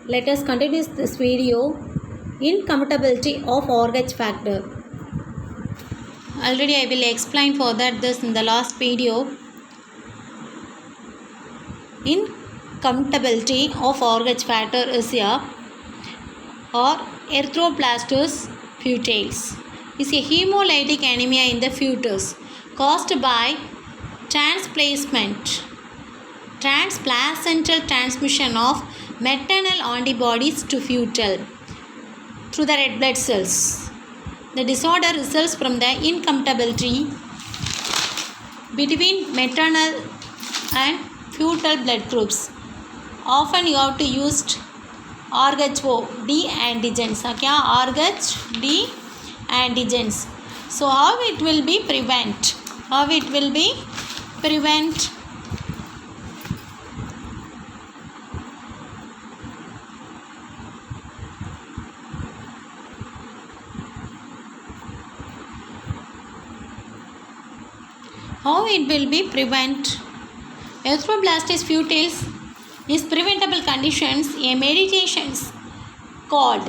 let us continue this video. Incompatibility of RH factor. Already I will explain for that this in the last video. Incompatibility of RH factor is a or erythroblastous fetalis is a hemolytic anemia in the fetus caused by transplacental transmission of maternal antibodies to fetal through the red blood cells. The disorder results from the incompatibility between maternal and fetal blood groups. Often you have to use RHO D antigens. Okay, RH D antigens. So how it will be prevent? How it will be prevent? How it will be prevent? Erythroblastis fetalis is preventable conditions. A medications called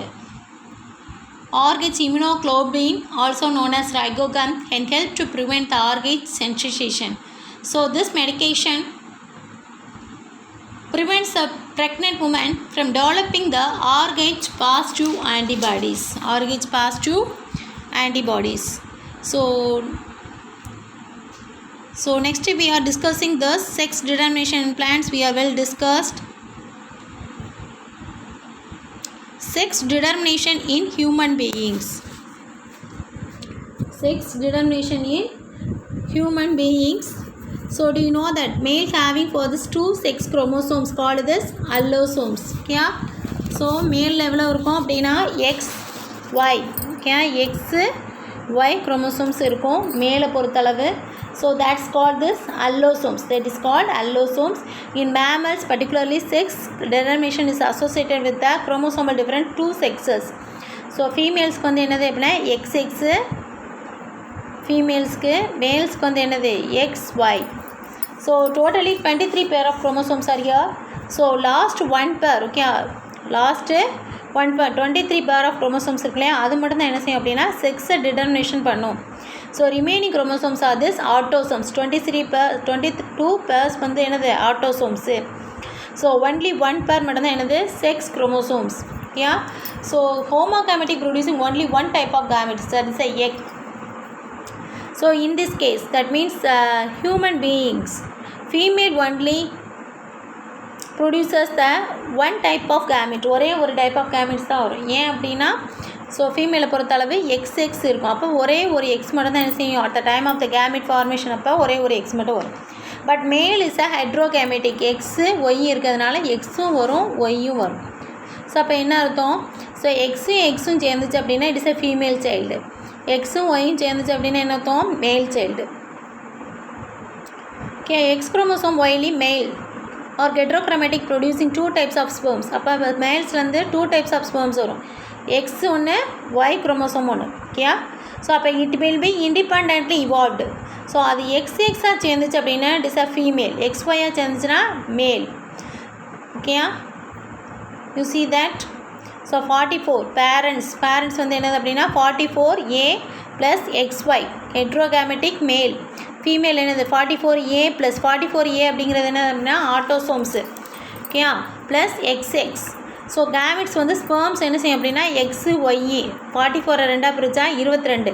RH immunoglobulin, also known as Rigogam, can help to prevent the RH sensitization. So this medication prevents a pregnant woman from developing the RH positive antibodies. RH positive antibodies. So next we are discussing the sex determination implants. We are well discussed. Sex determination in human beings. Sex determination in human beings. So do you know that male having for this 2 sex chromosomes called this allosomes. Okay? So male level இருக்கும் அப்படினா XY. Okay? XY chromosomes இருக்கும் மேலே பொறுத்தளவு. So that's called this allosomes. That is called allosomes. In mammals, particularly sex determination is associated with the chromosomal different 2 sexes. So females க்கு வந்து என்னது அப்படினா XX, females க்கு males க்கு வந்து என்னது XY. So totally 23 pair of chromosomes are here. So last one pair, okay, last one pair 23 pair of chromosomes இருக்குல்லையா, அது மட்டும் தான் என்ன செய்யும் அப்படின்னா செக்ஸை டிட்டர்மினேஷன் பண்ணும். So remaining chromosomes are this autosomes. 22 pairs வந்து என்னது ஆட்டோசோம்ஸு. ஸோ ஒன்லி ஒன் பேர் மட்டும்தான் என்னது sex chromosomes. Yeah. So homogametic producing only one type of gametes, that is a egg. So in this case that means human beings, female only produces the one type of gamete. ஒரே ஒரு type of gametes தான் வரும். ஏன் அப்படின்னா so ஃபீமேலை பொறுத்தளவு XX இருக்கும். அப்போ ஒரே ஒரு எக்ஸ் மட்டும் தான் என்ன செய்யும் at the time of the gamete formation. அப்போ ஒரே ஒரு எக்ஸ் மட்டும் வரும். But male is a heterogametic. X y இருக்கிறதுனால எக்ஸும் வரும் ஒய்யும் வரும். ஸோ அப்போ என்ன அர்த்தம்? ஸோ எக்ஸும் சேர்ந்துச்சு அப்படின்னா it is a female child. எக்ஸும் ஒய்யும் சேர்ந்துச்சு அப்படின்னா என்ன அர்த்தம்? Male child. Okay, x chromosome ஒய்லி male are heterochromatic producing 2 types of sperms. அப்போ மேல்ஸ்லேருந்து 2 types of sperms வரும். எக்ஸ் ஒன்று, ஒய் குரோமோசோம் ஒன்று. ஓகேயா? ஸோ அப்போ it will be independently evolved. So அது எக்ஸாக சேர்ந்துச்சு அப்படின்னா இட் இஸ் அ ஃபீமேல். XYயாக சேர்ந்துச்சுன்னா மேல். ஓகேயா? You see that. So 44 parents வந்து என்னது அப்படின்னா 44A + XY ஹெட்ரோகேமெட்டிக் மேல். ஃபீமேல் என்னது 44A + 44A அப்படிங்கிறது என்னது அப்படின்னா ஆட்டோசோம்ஸு. ஓகேயா? Plus XX. ஸோ கேமெட்ஸ் வந்து ஸ்பெர்ம்ஸ் என்ன செய்யும் அப்படின்னா எக்ஸு ஒய்இ 44 ரெண்டாக பிரித்தா 22.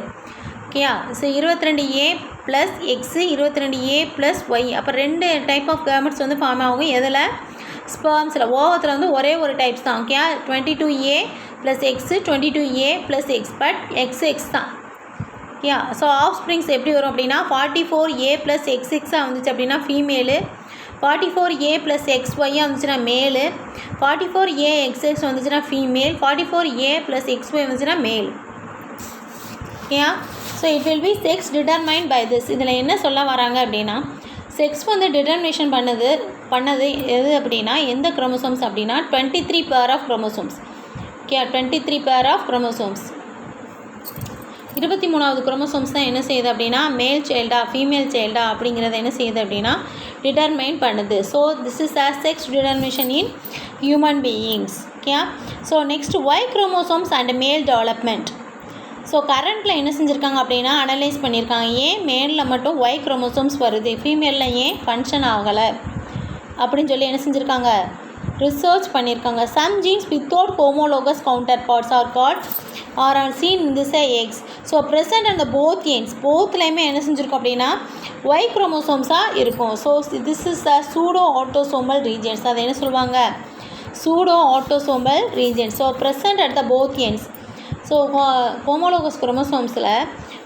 ஓகேயா? So 22A + x 22A + y. அப்போ 2 டைப் ஆஃப் கேமெட்ஸ் வந்து ஃபார்ம் ஆகும். எதில்? ஸ்பெர்ம்ஸில். ஓவத்தில் வந்து ஒரே ஒரு டைப்ஸ் தான். ஓகேயா? 22A + x 22A + X. But XX தான். ஓகேயா? ஸோ ஆஃப் ஸ்ப்ரிங்ஸ் எப்படி வரும் அப்படின்னா 44A + XX வந்துச்சு அப்படின்னா ஃபீமேலு, 44A + XY வந்துச்சுன்னா மேலு, 44A XX வந்துச்சுன்னா ஃபீமேல், 44A + XY வந்துச்சுன்னா மேல். ஓகேயா? So it will be sex determined by this. இதில் என்ன சொல்ல வராங்க அப்படின்னா செக்ஸ் வந்து டிட்டர்மினேஷன் பண்ணது எது அப்படின்னா எந்த குரோமோசோம்ஸ் அப்படின்னா 23 pair of chromosomes. ஓகே, 23 pair of chromosomes. 23வது குரோமோசோம்ஸ் தான் என்ன செய்யுது அப்படின்னா மேல் சைல்டா ஃபீமேல் சைல்டா அப்படிங்கிறத என்ன செய்யுது அப்படின்னா டிட்டர்மைன் பண்ணுது. So this is a sex determination in human beings. Okay. So next y chromosomes and male development. So கரண்ட்டில் என்ன செஞ்சுருக்காங்க அப்படின்னா அனலைஸ் பண்ணியிருக்காங்க, ஏன் மேலில் மட்டும் ஒய் குரோமோசோம்ஸ் வருது, ஃபீமேலில் ஏன் ஃபங்க்ஷன் ஆகலை அப்படின்னு சொல்லி என்ன செஞ்சுருக்காங்க, ரிசர்ச் பண்ணியிருக்காங்க. Some genes without homologous counterparts are called are are seen in this x. So present அந்த போத் எண்ட்ஸ் போத்லேயுமே என்ன செஞ்சுருக்கோம் அப்படின்னா ஒய் குரோமோசோம்ஸாக இருக்கும். So this is the pseudo autosomal regions. அதை என்ன சொல்லுவாங்க, pseudo autosomal region. So present at the both ends. So homologous குரோமோசோம்ஸில்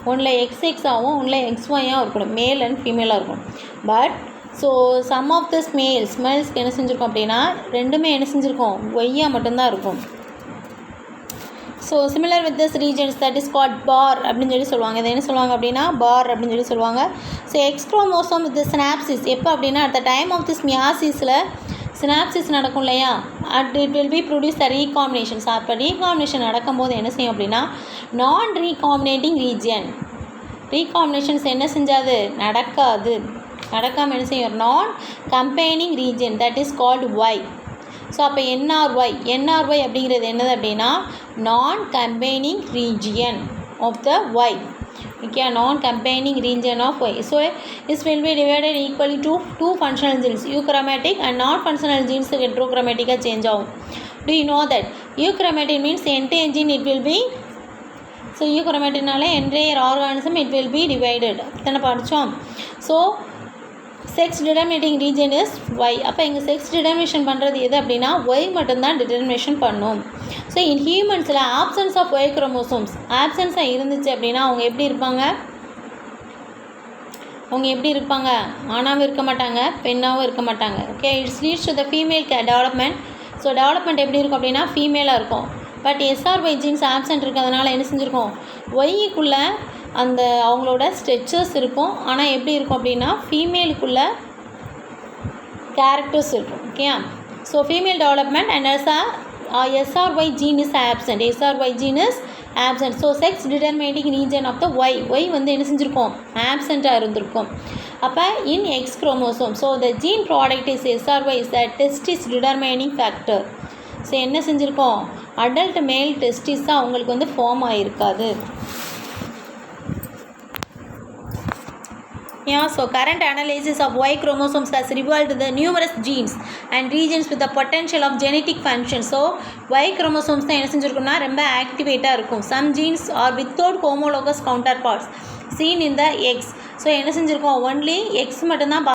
ஒன்றில் எக்ஸ்எக்ஸாகவும் ஒன்றில் எக்ஸ்ஒய்யாகவும் இருக்கணும், மேல் அண்ட் ஃபீமேலாக இருக்கும். But so some of the ஸ்மெல்ஸ்க்கு என்ன செஞ்சுருக்கோம் அப்படின்னா ரெண்டுமே என்ன செஞ்சுருக்கோம், ஒய்யாக மட்டும்தான் இருக்கும். So similar with this regions that is called PAR அப்படின்னு சொல்லி சொல்லுவாங்க. இதை என்ன சொல்லுவாங்க அப்படின்னா பார் அப்படின்னு சொல்லி சொல்லுவாங்க. So x chromosome with synapsis எப்போ அப்படின்னா at the time of this மியாசிஸில் சினாப்சிஸ் நடக்கும் இல்லையா, it will be produce the recombinations. அப்போ ரீகாம்பினேஷன் நடக்கும்போது என்ன செய்யும் அப்படின்னா நான் ரீகாம்பினேட்டிங் ரீஜியன், ரீகாம்பினேஷன்ஸ் என்ன செஞ்சாது நடக்காது, நடக்காமல் என்ன செய்யும் non combining region that is called y. So அப்போ என்ஆர்ஒய் அப்படிங்கிறது என்னது அப்படின்னா non combining region of the y. Okay, non combining region of y. So this will be divided equally to two functional genes, euchromatic and non functional genes ஹெட்ரோக்ரோமேட்டிக்காக change ஆகும். Do you know that euchromatic means entire gene it will be. So யூக்ரோமேட்டிக்னாலே entire organism it will be divided. தானே படித்தோம். So sex டிட்டர்மினேட்டிங் region is y. அப்போ இங்கே sex determination பண்ணுறது எது அப்படின்னா ஒய் மட்டும்தான் டிட்டர்மினேஷன் பண்ணும். ஸோ இன் ஹியூமன்ஸில் ஆப்சன்ஸ் ஆஃப் ஒய் குரோமோசோம்ஸ் ஆப்சன்ஸாக இருந்துச்சு அப்படின்னா அவங்க எப்படி இருப்பாங்க, ஆணாகவும் இருக்க மாட்டாங்க, பெண்ணாகவும் இருக்க மாட்டாங்க. Okay, it's leads to the female development. So development எப்படி இருக்கும் அப்படின்னா ஃபீமேலாக இருக்கும். பட் எஸ்ஆர்ஒய் ஜீன்ஸ் ஆப்சன்ட் இருக்கிறதுனால என்ன செஞ்சுருக்கோம், ஒய்க்குள்ளே அந்த அவங்களோட ஸ்ட்ரெச்சஸ் இருக்கும், ஆனால் எப்படி இருக்கும் அப்படின்னா ஃபீமேலுக்குள்ளே கேரக்டர்ஸ் இருக்கும். Okay, so female development and SRY gene is absent. SRY gene is absent. So sex determining region of the Y வந்து என்ன செஞ்சுருக்கோம், ஆப்சண்ட்டாக இருந்திருக்கும். அப்போ in x chromosome. So the gene product is SRY is the testis determining factor. So என்ன செஞ்சுருக்கோம், adult மேல் testis தான் அவங்களுக்கு வந்து form ஆகிருக்காது. Yeah, so current analysis of Y chromosomes has revealed the numerous genes and regions with the potential of genetic function. So Y chromosomes தான் என்ன செஞ்சுருக்குன்னா ரொம்ப ஆக்டிவேட்டாக இருக்கும். Some genes are without homologous counterparts seen in the X. So என்ன செஞ்சுருக்கோம், only X மட்டும்தான்